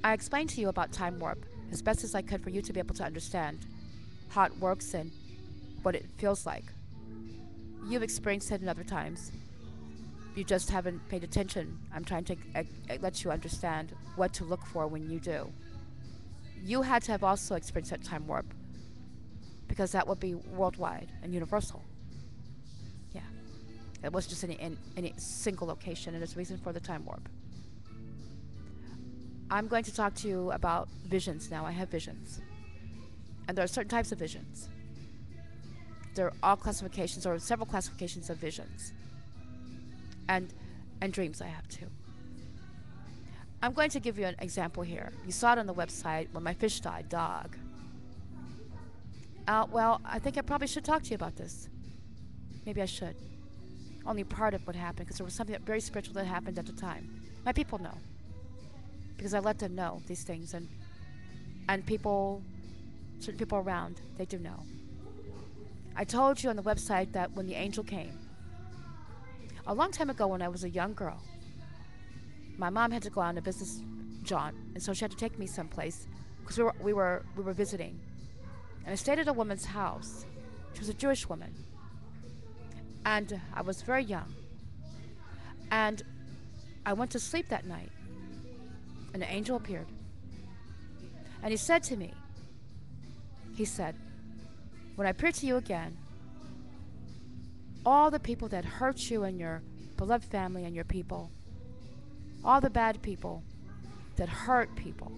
I explained to you about time warp as best as I could for you to be able to understand how it works and what it feels like. You've experienced it in other times. You just haven't paid attention. I'm trying to let you understand what to look for when you do. You had to have also experienced that time warp because that would be worldwide and universal. Yeah. It wasn't just in any single location, and there's a reason for the time warp. I'm going to talk to you about visions now. I have visions. And there are certain types of visions. There are all classifications, or several classifications of visions. And dreams I have too. I'm going to give you an example here. You saw it on the website when my fish died, dog. Well, I think I probably should talk to you about this. Maybe I should. Only part of what happened, because there was something very spiritual that happened at the time. My people know. Because I let them know these things, and people, certain people around, they do know. I told you on the website that when the angel came, a long time ago when I was a young girl, my mom had to go on a business jaunt, and so she had to take me someplace because we were visiting. And I stayed at a woman's house. She was a Jewish woman. And I was very young. And I went to sleep that night. And an angel appeared. And he said to me, he said, when I appear to you again, all the people that hurt you and your beloved family and your people, all the bad people that hurt people,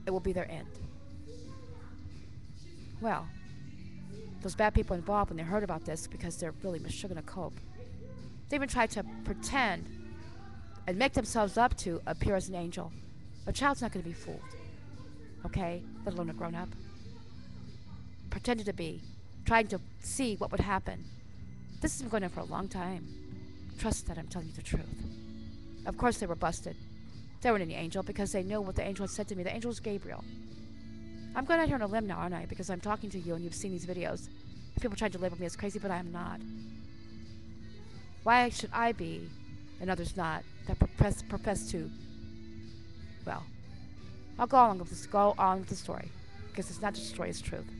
it will be their end. Well, those bad people involved, when they heard about this, because they're really gonna cope, they even tried to pretend and make themselves up to appear as an angel. A child's not gonna be fooled, okay? Let alone a grown-up. Pretended to be, trying to see what would happen. This has been going on for a long time. Trust that I'm telling you the truth. Of course they were busted. They weren't any angel because they knew what the angel had said to me. The angel was Gabriel. I'm going out here on a limb now, aren't I? Because I'm talking to you and you've seen these videos. People tried to label me as crazy, but I am not. Why should I be and others not that profess to? Well, I'll go on with the story because it's not just a story, it's truth.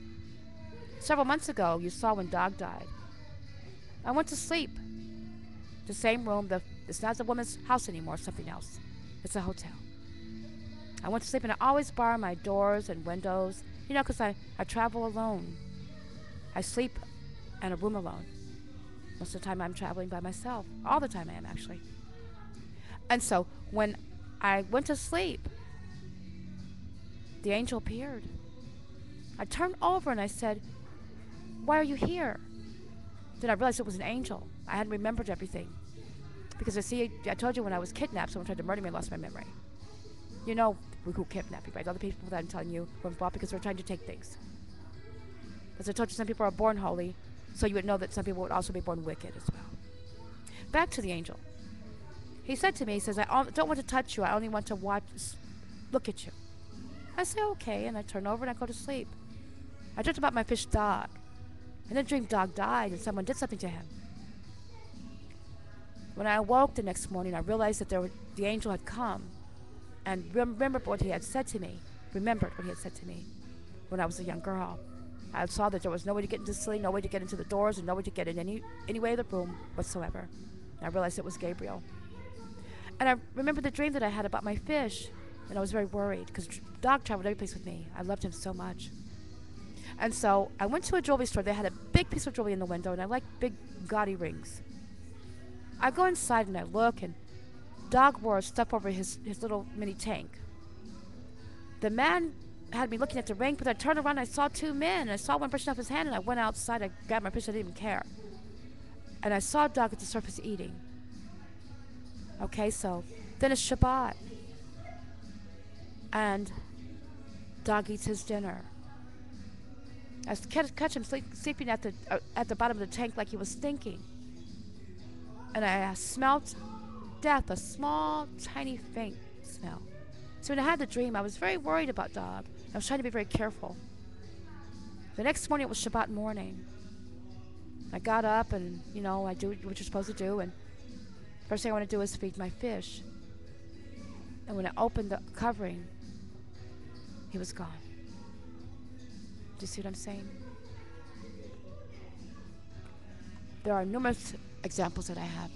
Several months ago, you saw when Dog died. I went to sleep. The same room. It's not the woman's house anymore. It's something else. It's a hotel. I went to sleep, and I always bar my doors and windows, you know, because I travel alone. I sleep in a room alone. Most of the time I'm traveling by myself. All the time I am, actually. And so when I went to sleep, the angel appeared. I turned over and I said, why are you here? Then I realized it was an angel. I hadn't remembered everything. Because I told you when I was kidnapped, someone tried to murder me and lost my memory. You know who kidnapped me, right? Other people that I'm telling you were involved because they're trying to take things. As I told you, some people are born holy, so you would know that some people would also be born wicked as well. Back to the angel. He said to me, he says, I don't want to touch you. I only want to look at you. I say, okay, and I turn over and I go to sleep. I dreamt about my fish Dog. And then dreamed Dog died and someone did something to him. When I awoke the next morning, I realized that the angel had come and remembered what he had said to me. Remembered what he had said to me when I was a young girl. I saw that there was no way to get into sleep, no way to get into the doors, and no way to get in any way of the room whatsoever. And I realized it was Gabriel. And I remembered the dream that I had about my fish, and I was very worried because Dog traveled every place with me. I loved him so much. And so I went to a jewelry store. They had a big piece of jewelry in the window, and I like big, gaudy rings. I go inside and I look, and Dog wore stuff over his little mini tank. The man had me looking at the ring, but I turned around and I saw two men, and I saw one brushing off his hand, and I went outside. I grabbed my fish. I didn't even care. And I saw Dog at the surface eating. Okay, so then it's Shabbat. And Dog eats his dinner. I catch him sleeping at the bottom of the tank like he was stinking. And I smelled death, a small, tiny, faint smell. So when I had the dream, I was very worried about Dog. I was trying to be very careful. The next morning, it was Shabbat morning. I got up and, you know, I do what you're supposed to do. And first thing I want to do is feed my fish. And when I opened the covering, he was gone. Do you see what I'm saying? There are numerous examples that I have.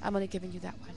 I'm only giving you that one.